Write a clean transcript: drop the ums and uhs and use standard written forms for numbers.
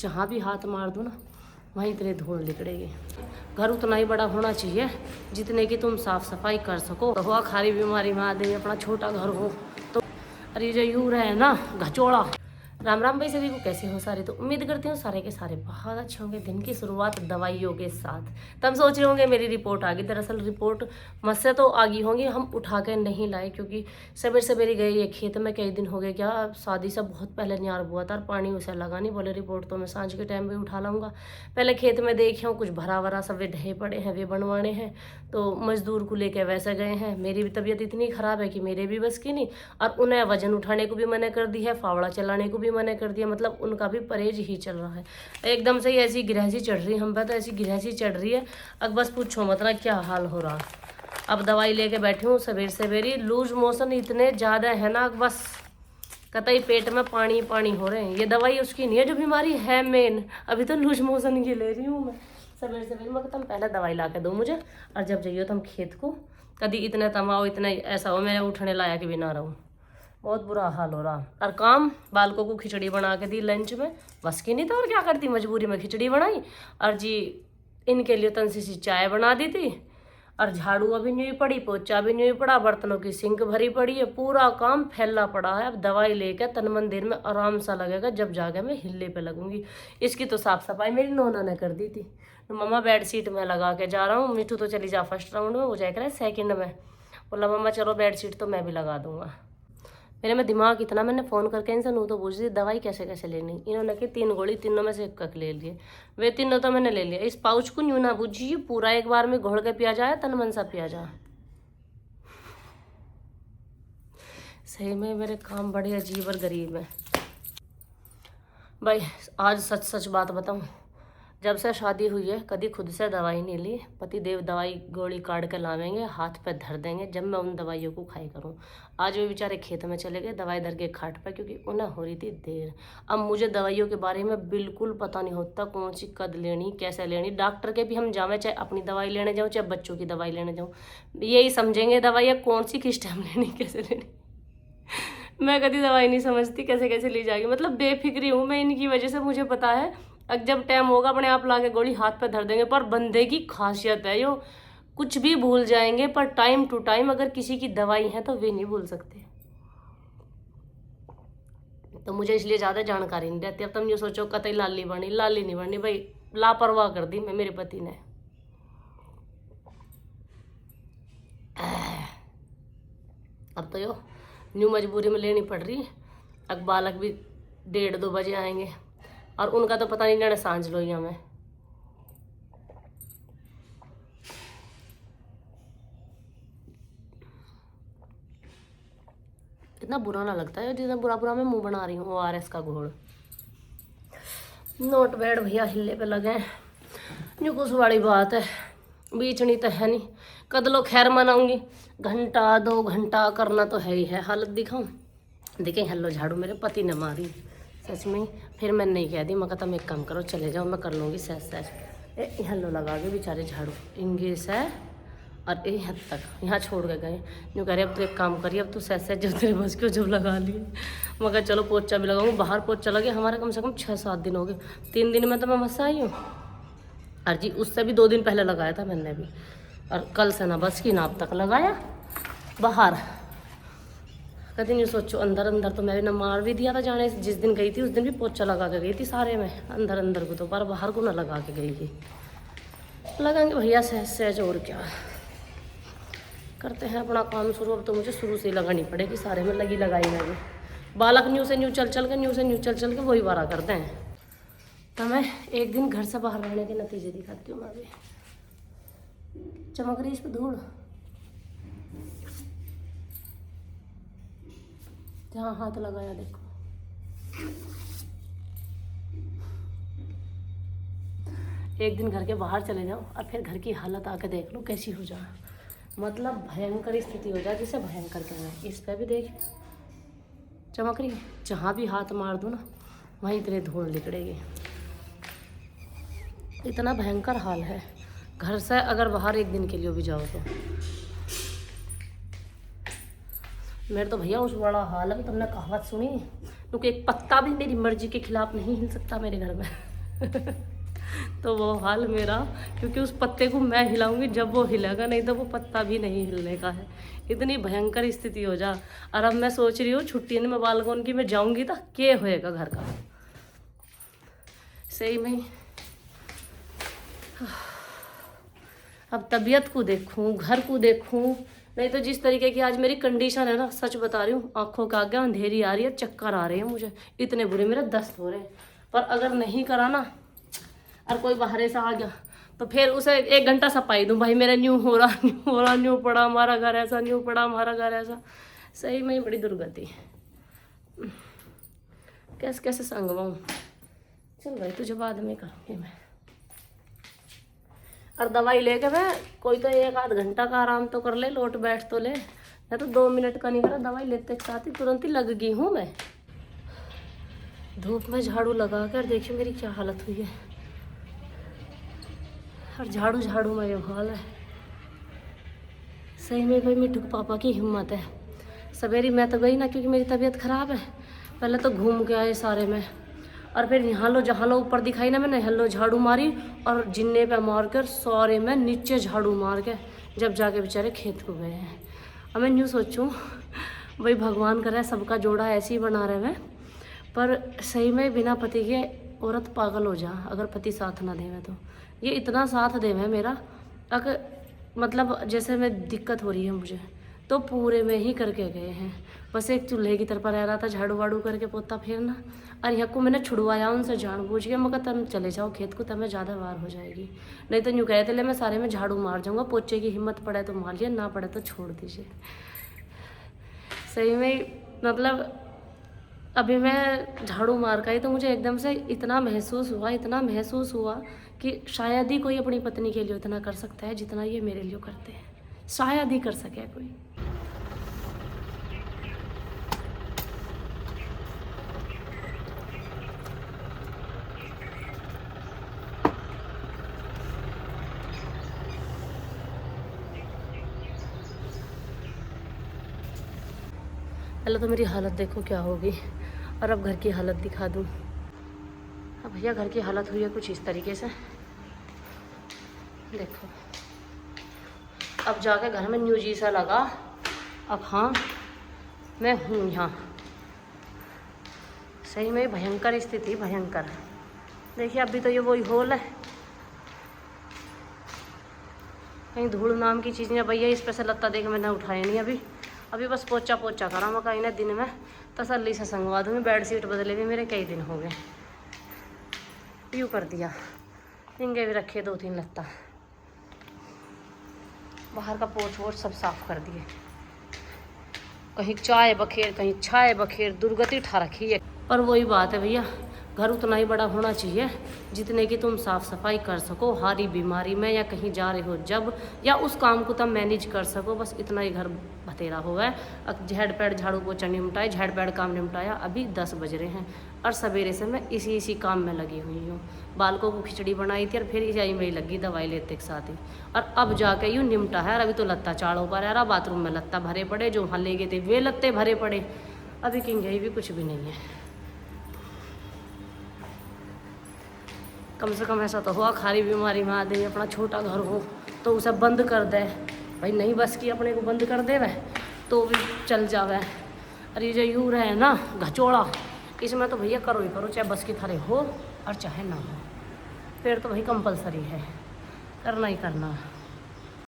जहाँ भी हाथ मार दो ना वहीं इतने धूल निकलेगी। घर उतना ही बड़ा होना चाहिए जितने की तुम साफ सफाई कर सको। हुआ खारी बीमारी में आदमी अपना छोटा घर हो तो, अरे जो यूँ रहे ना घचोड़ा। राम राम भाई, सभी को कैसे हो सारे। तो उम्मीद करती हूँ सारे के सारे बहुत अच्छे होंगे। दिन की शुरुआत दवाइयों के साथ। तब सोच रहे होंगे मेरी रिपोर्ट आ गई। दरअसल रिपोर्ट मुझसे तो आ गई होंगी, हम उठा के नहीं लाए क्योंकि सवेरे सवेरे गए ये खेत में। कई दिन हो गए, क्या शादी से बहुत पहले न्यार हुआ था और पानी उसे लगा नहीं। बोले रिपोर्ट तो मैं सांझ के टाइम पे उठा लाऊंगा। पहले खेत में देखे हूँ कुछ भरा भरा सब वे ढहे पड़े हैं, वे बनवाने हैं तो मजदूर को लेके वैसे गए हैं। मेरी भी तबीयत इतनी खराब है कि मेरे भी बस की नहीं, और उन्हें वजन उठाने को भी मना कर दी है, फावड़ा चलाने को भी मना कर दिया। मतलब उनका भी परहेज ही चल रहा है। एकदम से ही ऐसी गिरहसी चढ़ रही है हम पे, तो ऐसी गिरहसी चढ़ रही है अब बस पूछो मत ना क्या हाल हो रहा। अब दवाई लेके बैठी हूँ सवेरे सवेरे। लूज मोशन इतने ज़्यादा है ना, बस कतई पेट में पानी पानी हो रहे हैं। ये दवाई उसकी नहीं है जो बीमारी है मेन। अभी तो लूज मोशन की ले रही हूँ मैं सवेरे सवेरे। मैं कहता हूँ पहले दवाई ला के दो मुझे, और जब जाइए तुम खेत को कभी इतना तमाओ इतना ऐसा हो मैं उठने लायक भी ना रहूँ। बहुत बुरा हाल हो रहा। और काम बालकों को खिचड़ी बना के दी लंच में, बस की नहीं तो और क्या करती, मजबूरी में खिचड़ी बनाई। और जी इनके लिए तन सी चाय बना दी थी। और झाड़ू अभी नहीं पड़ी, पोछा भी नहीं पड़ा, बर्तनों की सिंक भरी पड़ी है, पूरा काम फैला पड़ा है। अब दवाई लेकर तन मन देर में आराम सा लगेगा, जब जाके मैं हिलने पे लगूंगी। इसकी तो साफ सफाई मेरी नोना ने कर दी थी। तो मम्मा बेड शीट में लगा के जा रहा हूँ, मिठू तो चली जा फर्स्ट राउंड में, वो जाएगा सेकंड में। बोला मम्मा चलो बेड शीट तो मैं भी लगा दूंगा। मेरे में दिमाग इतना, मैंने फ़ोन करके इनसे नू तो पूछ दी दवाई कैसे कैसे लेनी। इन्होंने कि 3 गोली, तीनों में से एक कक ले लिए। वे तीनों तो मैंने ले लिया। इस पाउच को यूँ ना बुझिए, पूरा एक बार में घोड़ के पिया जाए, तन मन सा पिया जाए। सही में मेरे काम बड़े अजीब और गरीब हैं भाई। आज सच सच बात बताऊँ, जब से शादी हुई है कभी खुद से दवाई नहीं ली। पति देव दवाई गोली काट के लावेंगे, हाथ पे धर देंगे, जब मैं उन दवाइयों को खाई करूँ। आज वो बेचारे खेत में चले गए दवाई धर के खाट पे, क्योंकि उन्हें हो रही थी देर। अब मुझे दवाइयों के बारे में बिल्कुल पता नहीं होता, कौन सी कद लेनी कैसे लेनी। डॉक्टर के भी हम जावें, चाहे अपनी दवाई लेने जाऊँ चाहे बच्चों की दवाई लेने जाऊँ, यही समझेंगे दवाइयाँ कौन सी किस टाइम लेनी कैसे लेनी। मैं कभी दवाई नहीं समझती कैसे कैसे ली जाएगी। मतलब बेफिक्री हूँ मैं इनकी वजह से, मुझे पता है अब जब टाइम होगा अपने आप ला के गोली हाथ पे धर देंगे। पर बंदे की खासियत है यो, कुछ भी भूल जाएंगे पर टाइम टू टाइम अगर किसी की दवाई है तो वे नहीं भूल सकते। तो मुझे इसलिए ज़्यादा जानकारी नहीं रहती। अब तुम ये सोचो कतई लाली नहीं बनी भाई, लापरवाह कर दी मैं मेरे पति ने। अब तो यो न्यू मजबूरी में लेनी पड़ रही। अब बालक भी 1:30-2 बजे आएंगे, और उनका तो पता नहीं ना सांझ लो ही हमें। इतना बुरा ना लगता है जितना बुरा बुरा मैं मुंह बना रही हूँ ORS का घोड़। नोट बैड भैया हिलने पे लगे जो कुछ बड़ी बात है, बीचनी तो है नहीं। कदलो खैर मनाऊंगी, 1-2 घंटा करना तो है ही है। हालत दिखाऊं, देखें हेलो झाड़ू मेरे पति ने मारी सच में। फिर मैंने नहीं कह दी, मैं कहता एक काम करो चले जाओ, मैं कर लूँगी सहज सहज। हेलो लगा के बेचारे झाड़ू इंग्लिश है, और यही हद तक यहाँ छोड़ के गए। यूँ कह रहे अब तो एक काम करिए, अब तो सहज सहज जब तेरे बस क्यों जब लगा लिए। मैं कहा चलो पोछा भी लगाऊंगी, बाहर पोछा लगे हमारा कम से कम 6-7 दिन हो गए। 3 दिन में तो मैं मस्सा आई हूँ। और जी उससे भी 2 दिन पहले लगाया था मैंने भी, और कल से ना बस की ना अब तक लगाया बाहर। कभी नहीं सोचो अंदर अंदर तो मैंने मार भी दिया था जाने। जिस दिन गई थी उस दिन भी पोछा लगा के गई थी सारे में, अंदर अंदर को तो, पर बाहर को ना लगा के गई थी। लगाएंगे भैया सहज सहज, और क्या करते हैं अपना काम शुरू। अब तो मुझे शुरू से ही लगानी पड़ेगी, सारे में लगी लगाई मैं भी। बालक न्यू से न्यू चल चल के वही वारा करते हैं। तो मैं एक दिन घर से बाहर रहने के नतीजे दिखाती हूँ। मैं भी चमक रही इस पर धूल, जहाँ हाथ लगाया देखो। एक दिन घर के बाहर चले जाओ और फिर घर की हालत आके देख लो कैसी हो जाए। मतलब भयंकर स्थिति हो जाए, जिसे भयंकर कहना है। इस पर भी देख चमक रही है, जहाँ भी हाथ मार दो ना वहीं इतने धूल निकलेगी। इतना भयंकर हाल है। घर से अगर बाहर एक दिन के लिए भी जाओ तो मेरे तो भैया उस बड़ा हाल है। तुमने कहावत सुनी, क्योंकि एक पत्ता भी मेरी मर्जी के खिलाफ नहीं हिल सकता मेरे घर में। तो वो हाल मेरा, क्योंकि उस पत्ते को मैं हिलाऊंगी जब वो हिलेगा, नहीं तो वो पत्ता भी नहीं हिलने का है। इतनी भयंकर स्थिति हो जा। और अब मैं सोच रही हूँ छुट्टी में बालकन की मैं जाऊंगी तो क्या होएगा घर का। सही में अब तबीयत को देखूं, घर को देखूं, नहीं तो जिस तरीके की आज मेरी कंडीशन है ना, सच बता रही हूँ, आंखों का आगे अंधेरी आ रही है, चक्कर आ रहे हैं मुझे, इतने बुरे मेरे दस्त हो रहे हैं। पर अगर नहीं करा ना और कोई बाहर से आ गया तो फिर उसे 1 घंटा सफाई दूं, भाई मेरा न्यू हो रहा, न्यू हो रहा, न्यू पड़ा हमारा घर ऐसा, न्यू पड़ा हमारा घर ऐसा। सही में बड़ी दुर्गति। कैसे कैसे संगवाऊँ। चल भाई तुझे बाद में करूँगी मैं। और दवाई लेके मैं कोई तो 1-8 घंटा का आराम तो कर ले, लोट बैठ तो ले, या तो 2 मिनट का नहीं करा, दवाई लेते के साथ ही तुरंत ही लग गई हूँ मैं। धूप में झाड़ू लगा कर देखिए मेरी क्या हालत हुई है। और झाड़ू झाड़ू में ये हाल है। सही में भाई मिठू पापा की हिम्मत है। सवेरी मैं तो गई ना, क्योंकि मेरी तबीयत ख़राब है। पहले तो घूम के आए सारे में, और फिर यहाँ लो जहाँ लो ऊपर दिखाई ना, मैंने हल्लो झाड़ू मारी, और जिन्ने पे मार कर सारे में नीचे झाड़ू मार के जब जाके बेचारे खेत को गए हैं। अब मैं यूँ सोचूं भाई भगवान करे सबका जोड़ा ऐसे ही बना रहे हैं, पर सही में बिना पति के औरत पागल हो जा अगर पति साथ ना देवे। तो ये इतना साथ देवे मेरा, अगर मतलब जैसे मैं दिक्कत हो रही है मुझे, तो पूरे में ही करके गए हैं। बस एक चूल्हे की तरफ रह रहा था, झाड़ू वाड़ू करके पोता फेरना, और यहाँ को मैंने छुड़वाया उनसे जानबूझ के। मगर तुम चले जाओ खेत को, तब मैं ज़्यादा बार हो जाएगी। नहीं तो यूँ कहते ले मैं सारे में झाड़ू मार जाऊँगा, पोचे की हिम्मत पड़े तो मार लिया, ना पड़े तो छोड़ दीजिए। सही में मतलब अभी मैं झाड़ू मार का ही तो मुझे एकदम से इतना महसूस हुआ कि शायद ही कोई अपनी पत्नी के लिए इतना कर सकता है जितना ये मेरे लिए करते हैं। शायद ही कर सके कोई। पहले तो मेरी हालत देखो क्या होगी, और अब घर की हालत दिखा दूँ। अब भैया घर की हालत हुई है कुछ इस तरीके से, देखो। अब जाके घर में न्यू जी सा लगा। अब हाँ मैं हूँ यहाँ। सही में भयंकर स्थिति, भयंकर। देखिए अभी तो ये वही होल है, कहीं धूल नाम की चीज़ नहीं। भैया इस पे से लत्ता देख मैंने उठाया नहीं अभी बस पोचा करा मैं, कहीं ना दिन में तसल्ली से संगवा दूँगी। बेड शीट बदले भी मेरे कई दिन हो गए। यूँ कर दिया, हिंगे भी रखे 2-3 लत्ता, बाहर का पोछ वोछ सब साफ कर दिए। कहीं चाय बखेर, कहीं छाए बखेर, दुर्गति उठा रखी है। पर वही बात है भैया, घर उतना ही बड़ा होना चाहिए जितने की तुम साफ़ सफाई कर सको, हारी बीमारी में या कहीं जा रहे हो जब, या उस काम को तुम मैनेज कर सको। बस इतना ही घर बतेरा हो गया। अब झड़ पैड़ झाड़ू पोछा निपटाए, झड़ पैड़ काम निपटाया, अभी 10 बज रहे हैं, और सवेरे से मैं इसी काम में लगी हुई हूँ। बालकों को खिचड़ी बनाई थी और फिर यही में लगी दवाई लेते के साथ ही, और अब जाके यूँ निपटा है। और अभी तो लत्ता चाड़ों पर आ रहा, बाथरूम में लत्ता भरे पड़े, जो वहाँ ले गए थे वे लत्ते भरे पड़े। अभी किंग भी कुछ भी नहीं है। कम से कम ऐसा तो हुआ खारी बीमारी में आदमी अपना छोटा घर हो तो उसे बंद कर दे। भाई नहीं बस की अपने को बंद कर दे वह तो भी चल जावे। अरे ये जो यूँ रहे ना घचोड़ा, इसमें तो भैया करो ही करो, चाहे बस की थारे हो और चाहे ना हो, फिर तो भाई कंपलसरी है, करना ही करना।